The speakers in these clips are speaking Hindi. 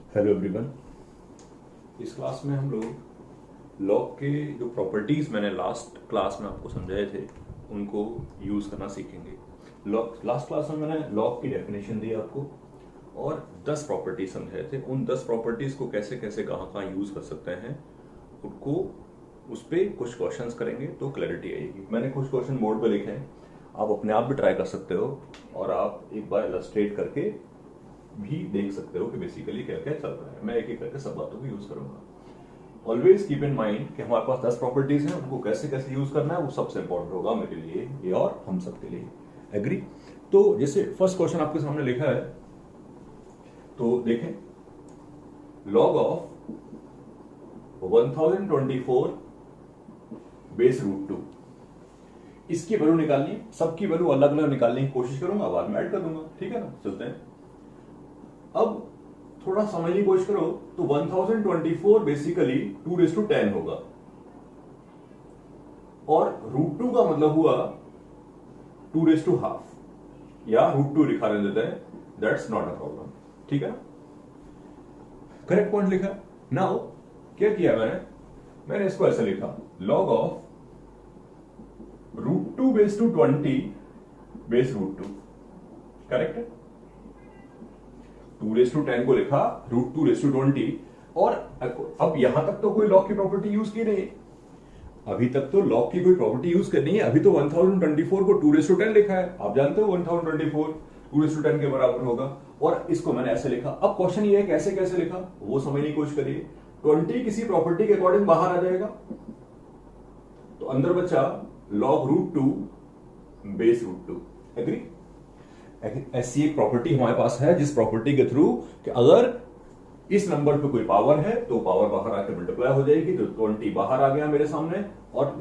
Hello everyone. इस क्लास में हम लोग लॉग के जो प्रॉपर्टीज मैंने लास्ट क्लास में आपको समझाए थे उनको यूज करना सीखेंगे। लास्ट क्लास में मैंने लॉग की डेफिनेशन दी आपको और 10 प्रॉपर्टीज समझाए थे। उन 10 प्रॉपर्टीज को कैसे कैसे कहाँ कहाँ यूज कर सकते हैं उनको उस पर कुछ क्वेश्चंस करेंगे तो क्लैरिटी आएगी। मैंने कुछ क्वेश्चन बोर्ड पे लिखे हैं, आप अपने आप भी ट्राई कर सकते हो और आप एक बार इलस्ट्रेट करके भी देख सकते हो कि बेसिकली क्या क्या चल रहा है। मैं एक एक करके सब बातों को यूज करूंगा। ऑलवेज कीप इन माइंड कि हमारे पास 10 प्रॉपर्टीज हैं, उनको कैसे कैसे यूज करना है वो सबसे इंपॉर्टेंट होगा मेरे लिए ये और हम सबके लिए। एग्री? तो जैसे फर्स्ट क्वेश्चन आपके सामने लिखा है तो देखें, लॉग ऑफ 1024 बेस रूट 2, इसकी वैल्यू निकालनी, सबकी वैल्यू अलग अलग निकालने की कोशिश करूंगा, बाद में ऐड कर दूंगा। ठीक है ना, चलते हैं। अब थोड़ा समझने की कोशिश करो तो 1024 बेसिकली 2:10 होगा और रूट 2 का मतलब हुआ 2:½ या रूट 2 लिखा रहने देते हैं, दैट्स नॉट अ प्रॉब्लम। ठीक है, करेक्ट पॉइंट लिखा। नाउ क्या किया मैंने इसको ऐसे लिखा, log of root 2 base to 20 base root 2। Correct है, 2:10 को लिखा रूट 2:20 और अब यहां तक तो कोई लॉग की प्रॉपर्टी यूज की नहीं, अभी तक तो लॉग की कोई प्रॉपर्टी यूज करनी है। अभी तो 1024 को 2:10 लिखा है, आप जानते हो 1024 2:10 के बराबर होगा और इसको मैंने ऐसे लिखा। अब क्वेश्चन ये है कैसे कैसे लिखा वो समझने की कोशिश करिए। 20 किसी प्रॉपर्टी के अकॉर्डिंग बाहर आ जाएगा तो अंदर बचा log root 2 base root 2। Agree? ऐसी एक प्रॉपर्टी हमारे पास है जिस प्रॉपर्टी के थ्रू कि अगर इस नंबर पे कोई पावर है तो पावर बाहर आकर मल्टीप्लाई हो जाएगी, तो 20 बाहर आ गया मेरे सामने और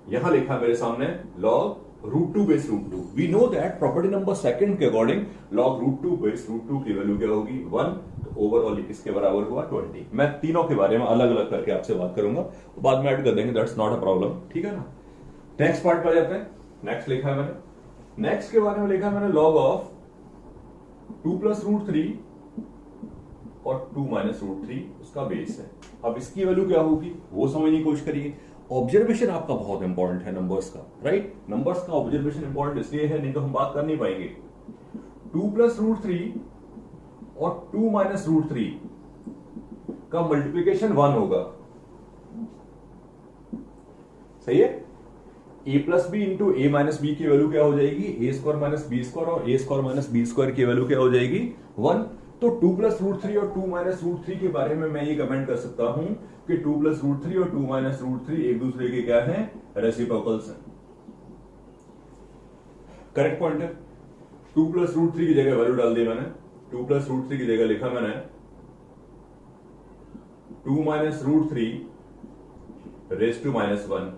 यहां लिखा मेरे सामने log root 2 base root 2। We know that property number second के according log root 2 base root 2 की वैल्यू क्या होगी 1, तो ओवरऑल इसके बराबर हुआ 20। मैं तीनों के बारे में अलग अलग करके आपसे बात करूंगा, बाद में ऐड कर देंगे, दैट्स नॉट अ प्रॉब्लम। ठीक है ना, नेक्स्ट पार्ट पर जाते हैं। नेक्स्ट लिखा है मैंने, नेक्स्ट के बारे में लिखा मैंने लॉग ऑफ 2 + √3 और 2 - √3 उसका बेस है। अब इसकी वैल्यू क्या होगी वो समझने की कोशिश करिए। ऑब्जर्वेशन आपका बहुत इंपॉर्टेंट है नंबर्स का, राइट? नंबर्स का ऑब्जर्वेशन इंपॉर्टेंट इसलिए है, नहीं तो हम बात कर नहीं पाएंगे। 2 + √3 और 2 - √3 का मल्टीप्लीकेशन 1 होगा, सही है? a + b into a - b की वैल्यू क्या हो जाएगी a² - b² और a² - b² की वैल्यू क्या हो जाएगी 1। तो 2 + √3 और 2 - √3 के बारे में मैं ये कमेंट कर सकता हूं कि 2 + √3 और 2 - √3 एक दूसरे के क्या हैं, रेसिप्रोकल्स हैं। करेक्ट पॉइंट है। 2 + √3 की जगह वैल्यू डाल दी मैंने, 2 + √3 की जगह लिखा मैंने 2 - √3 raised to -1।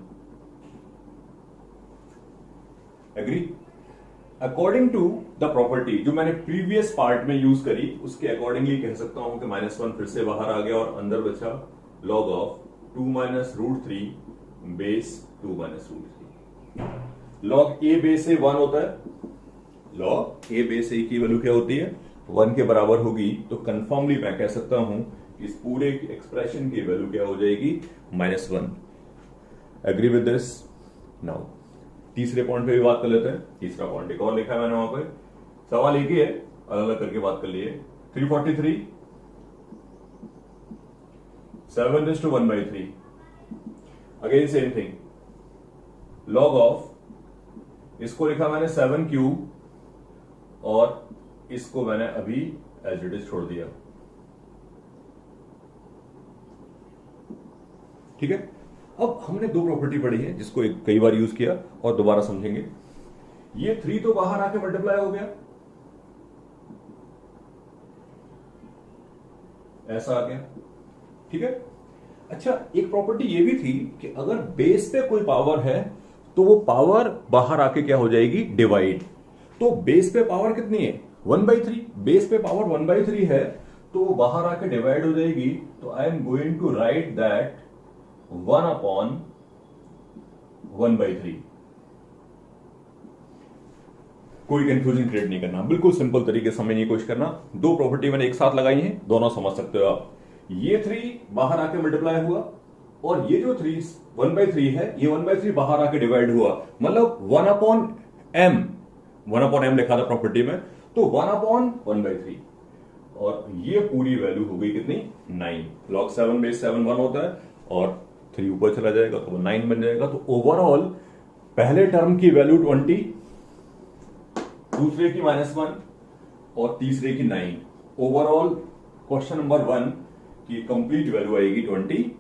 Agree? According to the property जो मैंने प्रीवियस पार्ट में यूज करी उसके अकॉर्डिंगली कह सकता हूं कि -1 फिर से बाहर आ गया और अंदर बचा log of 2 - √3 base 2 - √3। Log A base से 1 होता है, लॉग ए बेस ए की वैल्यू क्या होती है 1 के बराबर होगी, तो कंफर्मली मैं कह सकता हूं कि इस पूरे एक्सप्रेशन की वैल्यू क्या हो जाएगी -1। Agree with this? नाउ तीसरे पॉइंट पे भी बात कर लेते हैं। तीसरा पॉइंट एक और लिखा है मैंने वहां पे, सवाल एक ही है, अलग अलग करके बात कर लिए। 343 7:1/3, again same thing, log of, इसको लिखा मैंने 7³ और इसको मैंने अभी एज इट इज छोड़ दिया। ठीक है, अब हमने दो प्रॉपर्टी पढ़ी है जिसको कई बार यूज किया और दोबारा समझेंगे। ये 3 तो बाहर आके मल्टीप्लाई हो गया, ऐसा आ गया। ठीक है, अच्छा एक प्रॉपर्टी ये भी थी कि अगर बेस पे कोई पावर है तो वो पावर बाहर आके क्या हो जाएगी, डिवाइड। तो बेस पे पावर कितनी है 1/3, बेस पे पावर 1/3 है तो वो बाहर आके डिवाइड हो जाएगी। तो I am going to write that 1/1/3। कोई कंफ्यूजन क्रिएट नहीं करना, बिल्कुल सिंपल तरीके से समझने की कोशिश करना। दो प्रॉपर्टी मैंने एक साथ लगाई है, दोनों समझ सकते हो आप। ये 3 बाहर आके मल्टीप्लाई हुआ और ये जो 1/3 है ये 1/3 बाहर आके डिवाइड हुआ, मतलब 1/m लिखा था प्रॉपर्टी में, तो 1/1/3 और ये पूरी वैल्यू हो गई कितनी 9। log 7 बेस 7 1 होता है और 3 ऊपर चला जाएगा तो वो 9 बन जाएगा। तो ओवरऑल पहले टर्म की वैल्यू 20, दूसरे की -1 और तीसरे की 9। ओवरऑल क्वेश्चन नंबर 1 की कंप्लीट वैल्यू आएगी 28।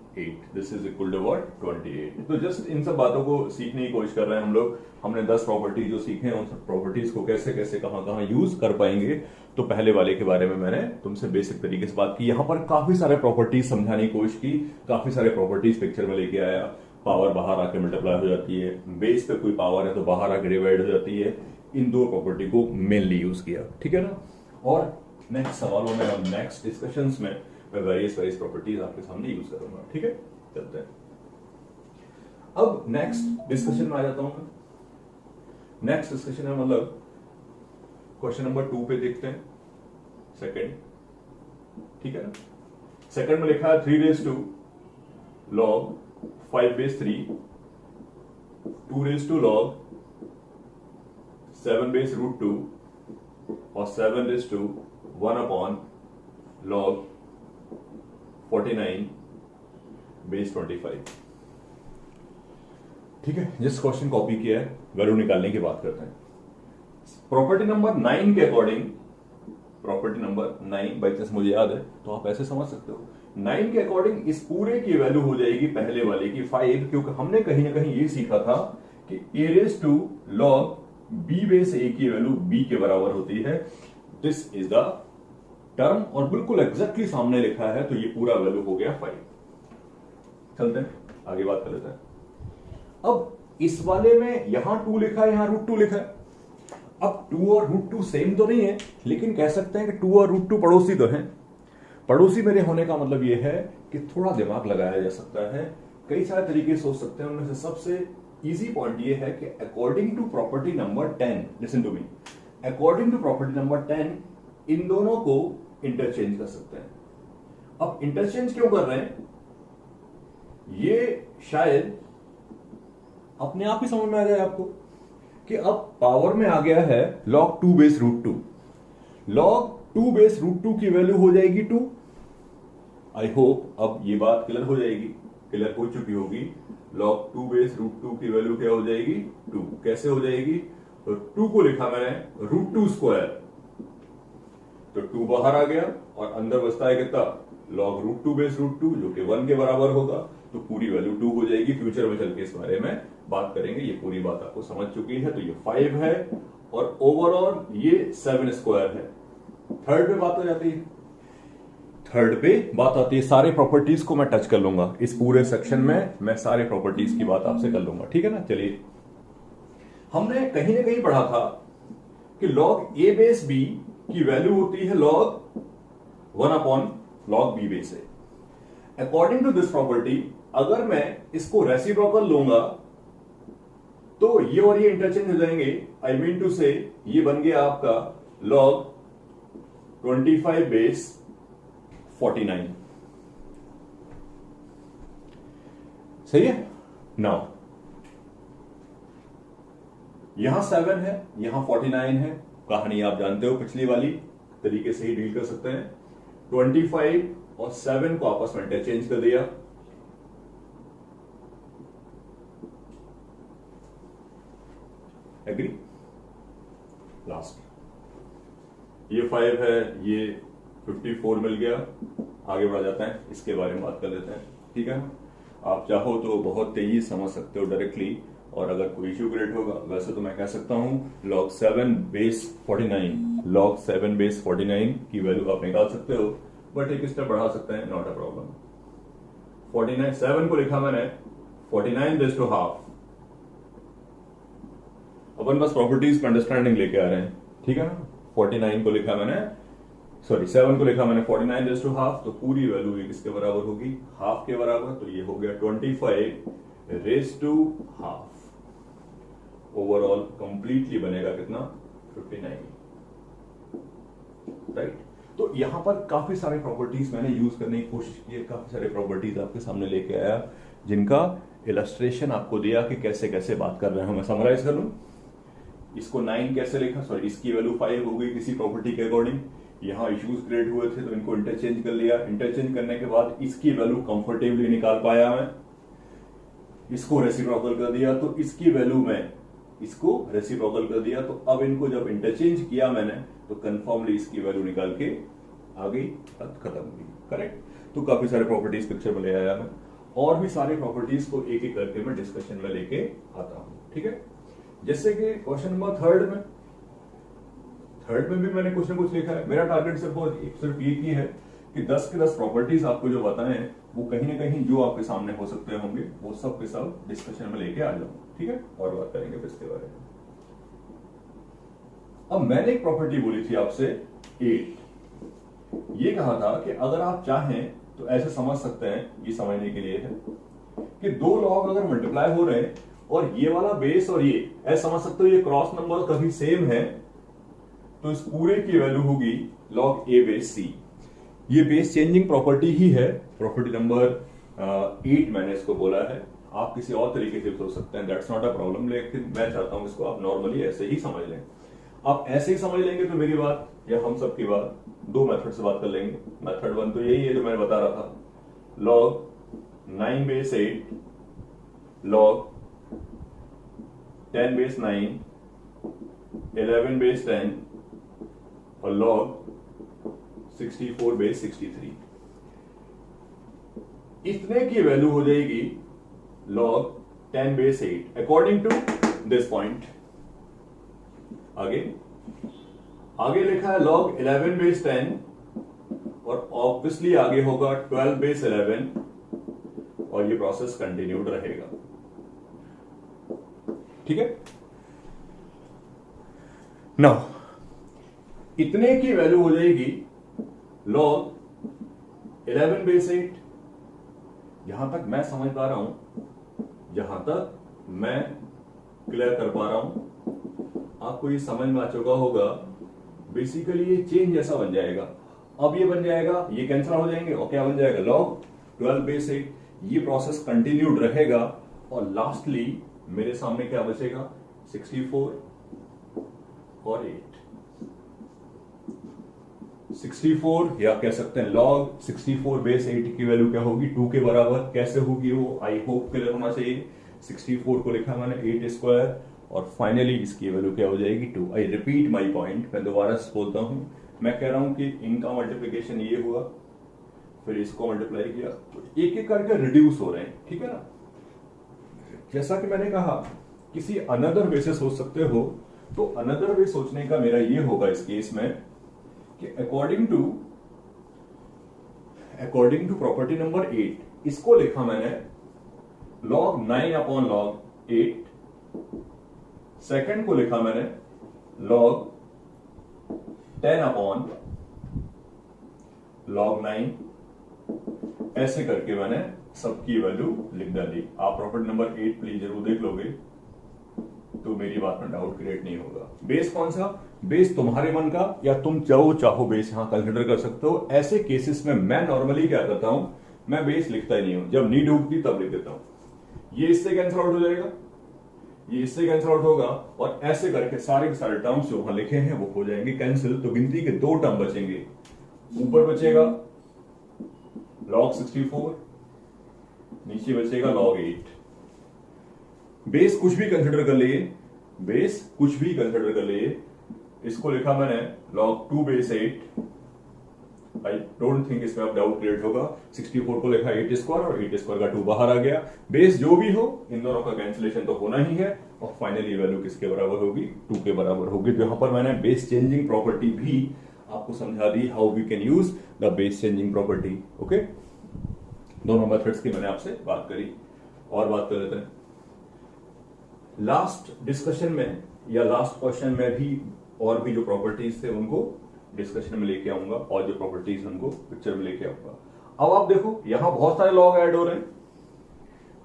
This is equal to what 28। तो जस्ट इन सब बातों को सीखने की कोशिश कर रहे हैं हम लोग। हमने 10 प्रॉपर्टी जो सीखे हैं उन सब प्रॉपर्टीज को कैसे कैसे कहां यूज कर पाएंगे। तो पहले वाले के बारे में मैंने तुमसे बेसिक तरीके से बात की। यहां पर काफी सारे प्रॉपर्टीज समझाने की कोशिश की, काफी सारे प्रॉपर्टीज पिक्चर में लेके आया। पावर बाहर आके मल्टीप्लाई हो जाती है, बेस पे कोई पावर है तो बाहर आके डिवाइड हो जाती है। इन दो प्रॉपर्टी को मेनली यूज किया, ठीक है ना। और नेक्स्ट सवालों में हम नेक्स्ट डिस्कशंस में मैं वेरियस प्रॉपर्टीज आपके सामने यूज करूंगा, ठीक है। चलते हैं अब नेक्स्ट डिस्कशन में आ जाता हूं मैं। नेक्स्ट डिस्कशन है मतलब क्वेश्चन नंबर 2 पे देखते हैं, सेकंड, ठीक है ना। सेकंड में लिखा है 3 log 5/3 2 log 7/√2 और 7/1 log 49/25। ठीक है, जिस क्वेश्चन कॉपी किया है वैल्यू निकालने की बात करते हैं। प्रॉपर्टी नंबर 9 के according, property number 9 by chance मुझे याद है तो आप ऐसे समझ सकते हो। 9 के अकॉर्डिंग इस पूरे की वैल्यू हो जाएगी पहले वाले की 5, क्योंकि हमने कहीं ना कहीं ये सीखा था कि a log b/a की वैल्यू b के बराबर होती है। दिस इज द टर्म और बिल्कुल एग्जैक्टली सामने लिखा है, तो ये पूरा वैल्यू हो गया 5। चलते हैं आगे बात कर लेते हैं। अब इस वाले में यहां 2 लिखा है, यहां √2 लिखा है। अब 2 और √2 सेम तो नहीं है, लेकिन कह सकते हैं कि 2 और √2 पड़ोसी तो हैं। पड़ोसी मेरे होने का मतलब यह है कि थोड़ा दिमाग लगाया जा सकता है, कई सारे तरीके सोच सकते हैं। उनमें से सबसे इजी पॉइंट यह है कि according to property number 10, listen to me, according to property number 10 इन दोनों को इंटरचेंज कर सकते हैं। अब इंटरचेंज क्यों कर रहे हैं, ये शायद अपने आप ही समझ में आ जाए आपको कि अब पावर में आ गया है log 2/√2। log 2/√2 की वैल्यू हो जाएगी 2। आई होप अब ये बात क्लियर हो जाएगी, क्लियर हो चुकी होगी। log 2/√2 की वैल्यू क्या हो जाएगी 2। कैसे हो जाएगी, तो 2 को लिखा मैंने √2², तो 2 बाहर आ गया और अंदर बचता है कितना log √2/√2 जो कि 1 के बराबर होगा। तो पूरी वैल्यू 2 हो जाएगी। फ्यूचर में चल के इस बारे में बात करेंगे, ये पूरी बात आपको समझ चुकी है। तो ये 5 है और ओवरऑल ये 7² है। थर्ड पे बात हो जाती है, थर्ड पे बात आती है। सारे प्रॉपर्टीज को मैं टच कर लूंगा इस पूरे सेक्शन में, मैं सारे प्रॉपर्टीज की बात आपसे कर लूंगा, ठीक है ना। चलिए, हमने कहीं ना कहीं पढ़ा था कि log a/b की वैल्यू होती है log 1/log b/a। According to this property अगर मैं इसको रेसिप्रोकल लूंगा तो ये और ये इंटरचेंज हो जाएंगे। आई मीन टू से ये बन गया आपका log 25/49। सही है। नाउ यहां 7 है, यहां 49 है। कहानी आप जानते हो, पिछली वाली तरीके से ही डील कर सकते हैं। 25 और 7 को आपस में इंटरचेंज कर दिया। एग्री। लास्ट ये 5 है, ये 54 मिल गया। आगे बढ़ा जाता है, इसके बारे में बात कर लेते हैं, ठीक है। आप चाहो तो बहुत तेजी समझ सकते हो डायरेक्टली, और अगर कोई इश्यू क्रिएट होगा वैसे तो मैं कह सकता हूं log 7/49, log 7/49 की वैल्यू आप निकाल सकते हो, बट एक स्टेप बढ़ा सकते हैं, नॉट अ प्रॉब्लम। 49 7 को लिखा मैंने 49/½ अपन बस प्रॉपर्टीज पे अंडरस्टैंडिंग लेके आ रहे हैं, ठीक है ना। 49 को लिखा मैंने, सॉरी 7 को लिखा मैंने 49/½ तो पूरी वैल्यू ये किसके बराबर होगी, हाफ के बराबर। तो ये हो गया 25/½ ओवरऑल कंप्लीटली बनेगा कितना 59, राइट। तो यहां पर काफी सारे प्रॉपर्टीज मैंने यूज करने की कोशिश की है, काफी सारे प्रॉपर्टीज आपके सामने लेके आया जिनका इलस्ट्रेशन आपको दिया कि कैसे कैसे बात कर रहे हैं। मैं समराइज कर लूं, इसको 9 कैसे लिखा, सॉरी इसकी वैल्यू 5 हो गई किसी प्रॉपर्टी के अकॉर्डिंग। यहां इश्यूज क्रिएट हुए थे तो इनको इंटरचेंज कर लिया, इंटरचेंज करने के बाद इसकी वैल्यू कंफर्टेबली निकाल पाया मैं, इसको रेसिप्रोकल कर दिया तो इसकी वैल्यू में इसको रेसिप्रोकल कर दिया। तो अब इनको जब इंटरचेंज किया मैंने तो कंफर्मली इसकी वैल्यू निकाल के आ गई, खत्म हुई, करेक्ट। तो काफी सारे प्रॉपर्टीज पिक्चर में ले आया मैं, और भी सारे प्रॉपर्टीज को एक एक करके मैं डिस्कशन में लेके आता हूं, ठीक है। जैसे कि क्वेश्चन नंबर थर्ड में भी मैंने कुछ ना कुछ लिखा है। मेरा टारगेट सिर्फ ये की है कि 10 के 10 प्रॉपर्टीज आपको जो बताए हैं वो कहीं ना कहीं जो आपके सामने हो सकते होंगे वो सब के सब डिस्कशन में लेके आ जाऊं, ठीक है, और बात करेंगे फिर इसके बारे में। अब मैंने एक प्रॉपर्टी बोली थी आपसे 8, ये कहा था कि अगर आप चाहें तो ऐसे समझ सकते हैं, ये समझने के लिए है कि दो लॉग अगर मल्टीप्लाई हो रहे हैं और ये वाला बेस और ये ऐसे समझ सकते हो ये क्रॉस नंबर कभी सेम है तो इस पूरे की वैल्यू होगी log a बेस c। ये बेस चेंजिंग प्रॉपर्टी ही है, प्रॉपर्टी नंबर 8 मैंने इसको बोला है। आप किसी और तरीके से सोच सकते हैं, दैट्स नॉट अ प्रॉब्लम, लेकिन मैं चाहता हूं इसको आप नॉर्मली ऐसे ही समझ लें। आप ऐसे ही समझ लेंगे तो मेरी बात या हम सब की बात दो मेथड से बात कर लेंगे। मेथड 1 तो यही है जो मैंने बता रहा था, log 9 base 8 log 10 base 9 11 base 10 और log 64 बेस 63। इतने की वैल्यू हो जाएगी log 10 base 8 according to this point. आगे लिखा है log 11 बेस 10 और ऑब्वियसली आगे होगा 12 बेस 11 और ये प्रोसेस कंटिन्यूड रहेगा, ठीक है। नाउ इतने की वैल्यू हो जाएगी log 11 बेस 8। यहां तक मैं समझ पा रहा हूं, जहां तक मैं क्लियर कर पा रहा हूं, आपको ये समझ में आ चुका होगा। बेसिकली ये चेंज जैसा बन जाएगा, अब ये बन जाएगा, ये कैंसिल हो जाएंगे और क्या बन जाएगा log 12 बेस 8। ये प्रोसेस कंटिन्यूड रहेगा और लास्टली मेरे सामने क्या बचेगा 64 और 8। 64 या कह सकते हैं log 64 बेस 8 की वैल्यू क्या होगी 2 के बराबर। कैसे होगी वो आई होप क्लियर होना चाहिए। 64 को लिखा मैंने 8 स्क्वायर और फाइनली इसकी वैल्यू क्या हो जाएगी 2। आई रिपीट माई पॉइंट, मैं दोबारा से बोलता हूं, मैं कह रहा हूं कि इनका मल्टीप्लीकेशन ये हुआ, फिर इसको मल्टीप्लाई किया तो एक एक करके रिड्यूस हो रहे हैं, ठीक है ना। जैसा कि मैंने कहा किसी अनदर वे से सोच सकते हो, तो अनदर वे सोचने का मेरा ये होगा इस केस में कि अकॉर्डिंग टू प्रॉपर्टी नंबर 8 इसको लिखा मैंने log 9 अपॉन log 8। सेकंड को लिखा मैंने log 10 अपॉन log 9। ऐसे करके मैंने सबकी वैल्यू लिख डाली। आप प्रॉपर्टी नंबर 8 प्लीज जरूर देख लोगे तो मेरी बात में डाउट क्रिएट नहीं होगा। बेस कौन सा, बेस तुम्हारे मन का, या तुम जो चाहो बेस यहां कंसिडर कर सकते हो। ऐसे केसेस में मैं नॉर्मली क्या करता हूं, मैं बेस लिखता ही नहीं हूं, जब नीड होगी तब लिख देता हूं। ये इससे कैंसिल आउट हो जाएगा, ये इससे कैंसिल आउट होगा और ऐसे करके सारे के सारे टर्म्स जो वहां लिखे हैं वो हो जाएंगे कैंसिल। तो गिनती के 2 टर्म बचेंगे, ऊपर बचेगा log 64, नीचे बचेगा log 8। बेस कुछ भी कंसिडर कर लिए, बेस कुछ भी कंसिडर कर लिए। इसको लिखा मैंने log 2 base 8। I don't think इसमें अब डाउट क्रिएट होगा। 64 को लिखा 8 स्क्वायर और 8 स्क्वायर का 2 बाहर आ गया। बेस जो भी हो इन दोनों का कैंसिलेशन तो होना ही है और फाइनली वैल्यू किसके बराबर होगी 2 के बराबर होगी। तो यहां पर मैंने बेस चेंजिंग प्रॉपर्टी भी आपको समझा दी, how we can use the base changing property. Okay, दोनों मेथड्स की मैंने आपसे बात करी और बात कर लेते हैं। लास्ट डिस्कशन में या लास्ट क्वेश्चन में भी और भी जो प्रॉपर्टीज थे उनको डिस्कशन में लेके आऊंगा और जो प्रॉपर्टीज उनको पिक्चर में लेके आऊंगा। अब आप देखो यहां बहुत सारे लॉग ऐड हो रहे हैं,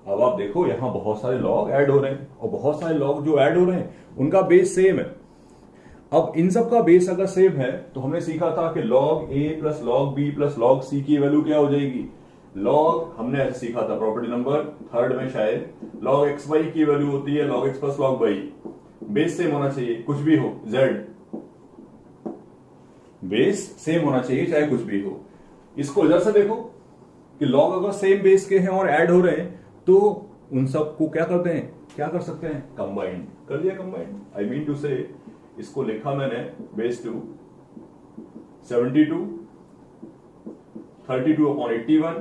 अब आप देखो यहां बहुत सारे लॉग ऐड हो रहे हैं और बहुत सारे लॉग जो ऐड हो रहे हैं उनका बेस सेम है। अब इन सब का बेस अगर सेम है तो हमने सीखा था कि log a plus log b plus log c की वैल्यू क्या हो जाएगी। log हमने ऐसे सीखा था प्रॉपर्टी नंबर थर्ड में शायद log xy की वैल्यू होती है log x plus log y। Base same होना चाहिए कुछ भी हो, z बेस सेम होना चाहिए चाहे कुछ भी हो। इसको इधर से देखो कि log अगर सेम बेस के हैं और ऐड हो रहे हैं तो उन सबको क्या करते हैं, क्या कर सकते हैं, कंबाइंड कर दिया। कंबाइंड आई मीन टू से इसको लिखा मैंने बेस टू 72 32 अपॉन 81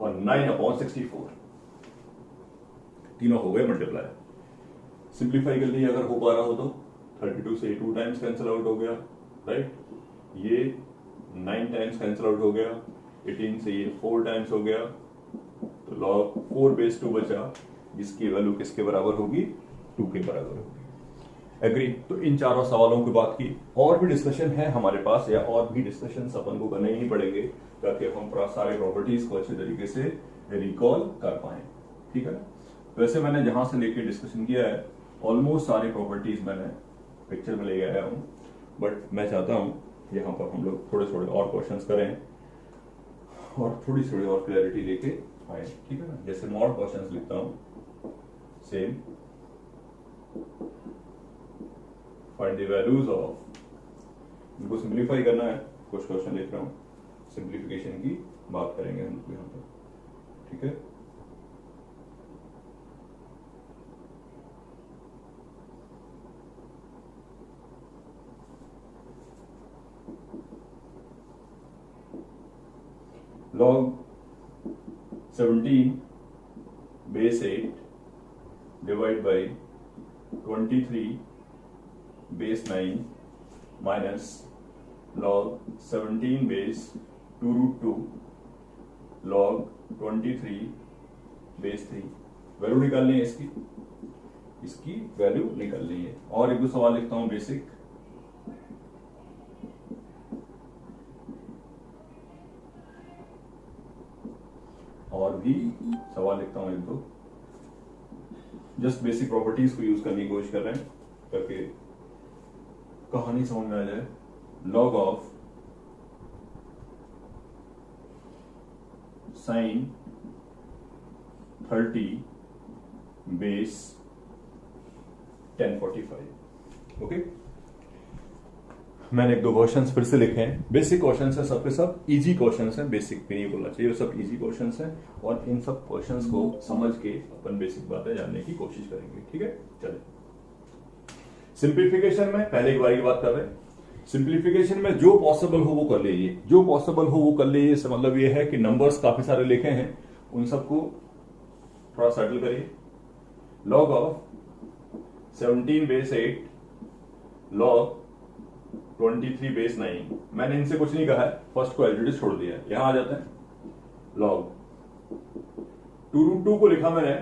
और 9 अपॉन 64 तीनों हो गए मल्टीप्लाई। सिंप्लीफाई कर लिए अगर हो पा रहा हो तो 32 से 2 टाइम्स कैंसिल आउट हो गया, राइट। ये 9 टाइम्स कैंसिल आउट हो गया, 18 से ये 4 टाइम्स हो गया, तो log 4 बेस 2 बचा जिसकी वैल्यू किसके बराबर होगी, 2 के बराबर होगी। एग्री। तो इन चारों सवालों की बात की, और भी डिस्कशन है हमारे पास या और भी डिस्कशन अपन को करने ही पड़ेंगे ताकि हम सारे प्रॉपर्टीज को अच्छे तरीके से रिकॉल कर पाए, ठीक है। वैसे मैंने जहां से लेके डिस्कशन किया है ऑलमोस्ट सारी प्रॉपर्टीज मैंने पिक्चर में ले आया हूं, बट मैं चाहता हूं यहाँ पर हम लोग थोड़े थोड़े और क्वेश्चंस करें और थोड़ी और क्लैरिटी लेके आए, ठीक है ना। जैसे मैं और क्वेश्चंस लिखता हूं, same find the values of, इनको सिंप्लीफाई करना है, कुछ क्वेश्चन लिख रहा हूं, सिंप्लीफिकेशन की बात करेंगे हम यहाँ पर, ठीक है। log 17 base 8 divided by 23 base 9 minus log 17 base 2 root 2 log 23 base 3। Value निकालनी है इसकी वैल्यू निकालनी है। और एक दो सवाल लिखता हूं बेसिक, और भी सवाल लिखता हूं एक दो, जस्ट बेसिक प्रॉपर्टीज को यूज करने की कोशिश कर रहे हैं ताकि कहानी समझ में आ जाए। log of sine 30 base 1045। Okay, मैंने एक दो क्वेश्चंस फिर से लिखे हैं, बेसिक क्वेश्चंस हैं, सबके सब इजी क्वेश्चंस हैं, बेसिक भी नहीं बोलना चाहिए, सब इजी क्वेश्चंस हैं और इन सब क्वेश्चंस को समझ के अपन बेसिक बातें जानने की कोशिश करेंगे, ठीक है। चलिए सिंप्लीफिकेशन में पहले एक बार की बात कर रहे हैं। सिंप्लीफिकेशन में जो पॉसिबल हो वो कर लीजिए, जो पॉसिबल हो वो कर लीजिए। इसका मतलब ये है कि नंबर्स काफी सारे लिखे हैं, उन सबको थोड़ा सेटल करिए। log of 17 base 8 log 23 base 9, मैंने इनसे कुछ नहीं कहा है, फर्स्ट को एलजीडी छोड़ दिया है। यहां आ जाते हैं, log 2 रूट 2 को लिखा मैंने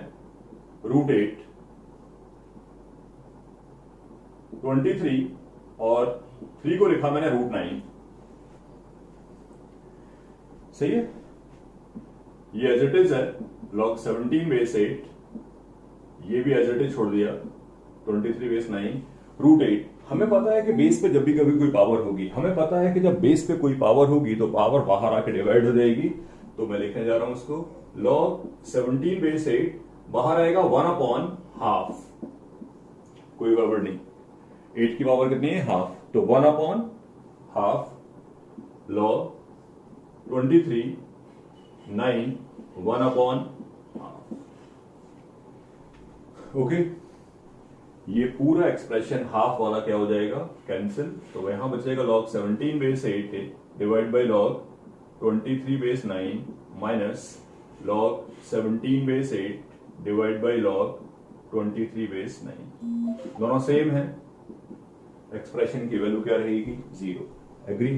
रूट 8 23 और 3 को लिखा मैंने रूट 9। सही है, ये एज इट इज है log 17 बेस 8, ये भी एज इट इज छोड़ दिया 23 बेस 9 रूट 8। हमें पता है कि बेस पे जब भी कभी कोई पावर होगी, हमें पता है कि जब बेस पे कोई पावर होगी तो पावर बाहर आके डिवाइड हो जाएगी। तो मैं लिखने जा रहा हूं उसको log 17 बेस 8 बाहर आएगा 1 अपॉन हाफ, कोई गड़बड़ नहीं, 8 की पावर कितनी है, हाफ, तो 1 upon half log 23 9 1 upon half. Okay, ये पूरा एक्सप्रेशन हाफ वाला क्या हो जाएगा, कैंसिल, तो यहां बचेगा log 17 base 8 divide by log 23 base 9 minus log 17 base 8 divide by log 23 base 9। दोनों सेम है, एक्सप्रेशन की वैल्यू क्या रहेगी, 0। एग्री।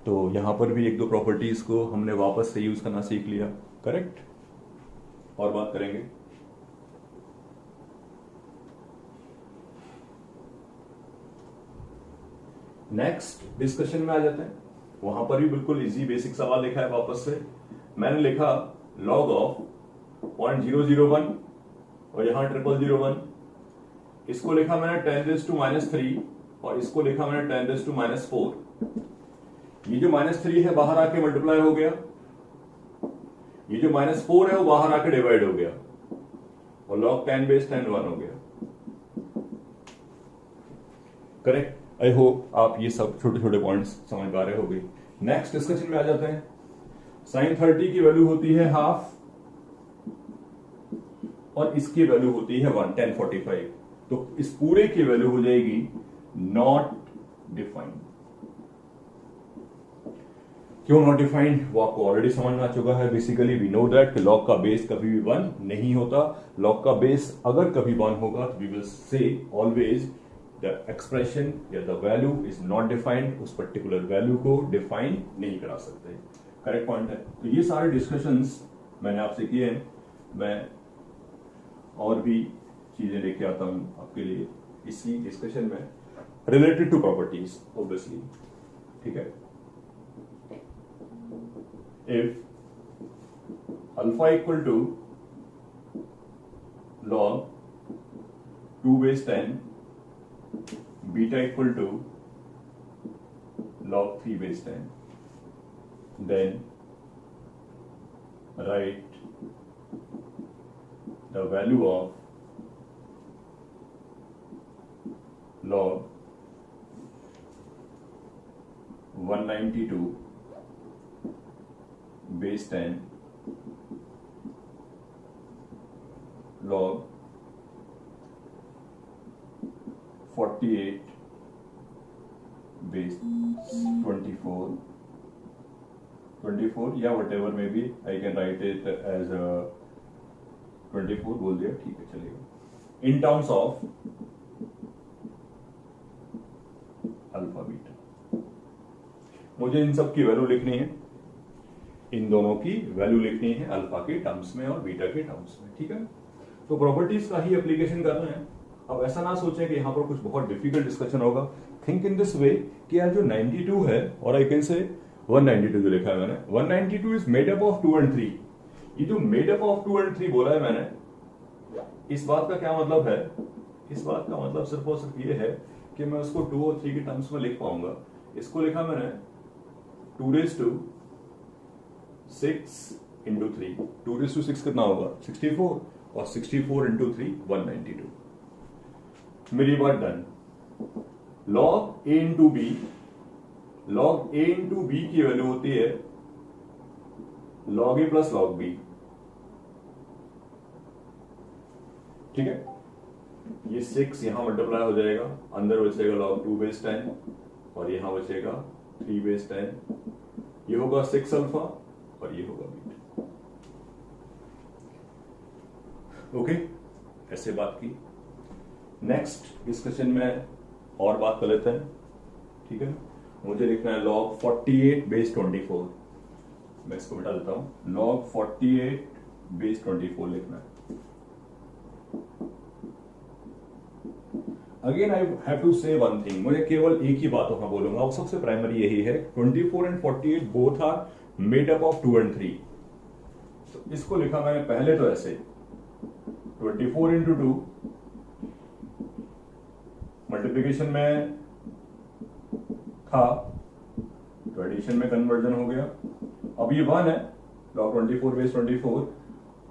तो यहां पर भी एक दो प्रॉपर्टीज को हमने वापस से यूज करना सीख लिया, करेक्ट। और बात करेंगे नेक्स्ट डिस्कशन में आ जाते हैं। वहां पर भी बिल्कुल इजी बेसिक सवाल लिखा है वापस से, मैंने लिखा log ऑफ 0.001 और यहां 0001 इसको लिखा मैंने 10⁻³ और इसको लिखा मैंने 10⁻⁴। ये जो -3 है बाहर आके मल्टीप्लाई हो गया, ये जो -4 है वो बाहर आके डिवाइड हो गया और log 10⁻10 1 हो गया। करेक्ट। आई होप आप ये सब छोटे छोटे पॉइंट्स समझ पा रहे होंगे। नेक्स्ट डिस्कशन में आ जाते हैं। sin 30 की वैल्यू होती है हाफ और इसकी वैल्यू होती है 1 1045। तो इस पूरे की वैल्यू हो जाएगी नॉट डिफाइंड। क्यों नॉट डिफाइंड वो आपको ऑलरेडी समझ में आ चुका है। बेसिकली वी नो दैट कि लॉग का बेस कभी भी 1 नहीं होता। लॉग का बेस अगर कभी 1 होगा तो we will say always the expression या the value is not defined. उस पर्टिकुलर वैल्यू को डिफाइन नहीं करा सकते। करेक्ट पॉइंट है। तो ये सारे डिस्कशंस मैंने आपसे किए हैं। मैं और भी चीजें लेके आता हूं आपके लिए इसी डिस्कशन में रिलेटेड टू प्रॉपर्टीज ऑब्वियसली। ठीक है। If alpha equal to log 2⁻10, beta equal to log 3⁻10, then write the value of log 192/10 log 48/24 या whatever may be, I can write it as a 24 बोल दिया, ठीक है चलेगा। In terms of alpha beta मुझे इन सब की वैल्यू लिखनी है, इन दोनों की वैल्यू लिखनी है अल्फा के टर्म्स में और बीटा के टर्म्स में। ठीक है। तो प्रॉपर्टीज का ही एप्लीकेशन करना है। अब ऐसा ना सोचें कि यहां पर कुछ बहुत डिफिकल्ट डिस्कशन होगा। थिंक इन दिस वे कि यार जो 92 है और आई कैन से 192 जो लिखा है मैंने, 192 इज मेड अप ऑफ 2 और 3। ये जो मेड अप ऑफ 2 और 3 बोला है मैंने, इस बात का क्या मतलब है? इस बात का मतलब सिर्फ और सिर्फ ये है कि मैं उसको 2 और 3 के टर्म्स में लिख पाऊंगा। इसको लिखा मैंने 2⁻6 into 3। 2⁻6 कितना होगा? 64 और 64 into 3 192। मेरी बात done. log a into b, log a into b की वैल्यू होती है log a plus log b। ठीक है। ये 6 यहां मल्टीप्लाई हो जाएगा, अंदर बचेगा log 2/10 और यहां बचेगा 3/10। ये होगा 6 अल्फा और ये होगा बीटा। ओके, ऐसे बात की। नेक्स्ट डिस्कशन में और बात कर लेते हैं। ठीक है। मुझे लिखना है log 48/24। मैं इसको मिटा देता हूं। log 48/24 लिखना है। अगेन आई हैव टू से वन थिंग। मुझे केवल एक ही बात वहां बोलूंगा और सबसे प्राइमरी यही है, 24 and 48 both are made up of 2 और 3। तो इसको लिखा मैंने पहले तो ऐसे 24 into 2 मल्टीप्लीकेशन में था तो एडिशन में कन्वर्जन हो गया। अब ये 1 है log 24/24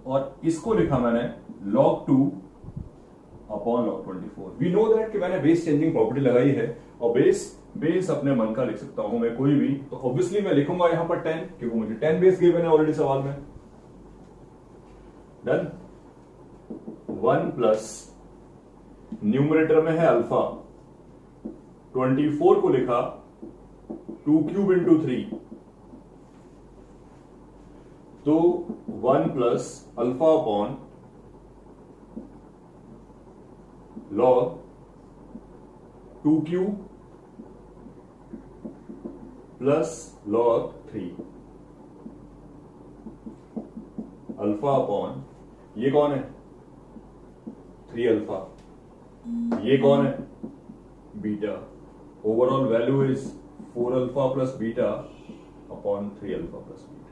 और इसको लिखा मैंने log 2 upon log 24। We know that कि मैंने बेस चेंजिंग प्रॉपर्टी लगाई है और बेस अपने मन का लिख सकता हूं मैं कोई भी। तो ऑब्वियसली मैं लिखूंगा यहां पर 10 क्योंकि मुझे 10 बेस गिवन है ऑलरेडी सवाल में। डन। 1 प्लस न्यूमरेटर में है अल्फा, 24 को लिखा 2³ into 3 तो 1 plus alpha upon log 2³ plus log 3 alpha upon ये कौन है? 3 अल्फा। ये कौन है? Beta. Overall value is 4 alpha plus beta upon 3 alpha plus beta.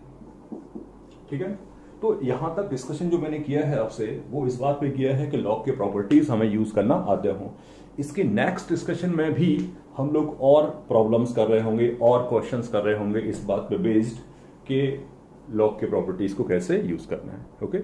ठीक है। तो तो यहां तक डिस्कशन जो मैंने किया है आपसे वो इस बात पे किया है कि लॉ के प्रॉपर्टीज हमें यूज करना आते हों। इसके नेक्स्ट डिस्कशन में भी हम लोग और प्रॉब्लम्स कर रहे होंगे और क्वेश्चंस कर रहे होंगे इस बात पे बेस्ड कि लॉ के प्रॉपर्टीज को कैसे यूज करना है। ओके।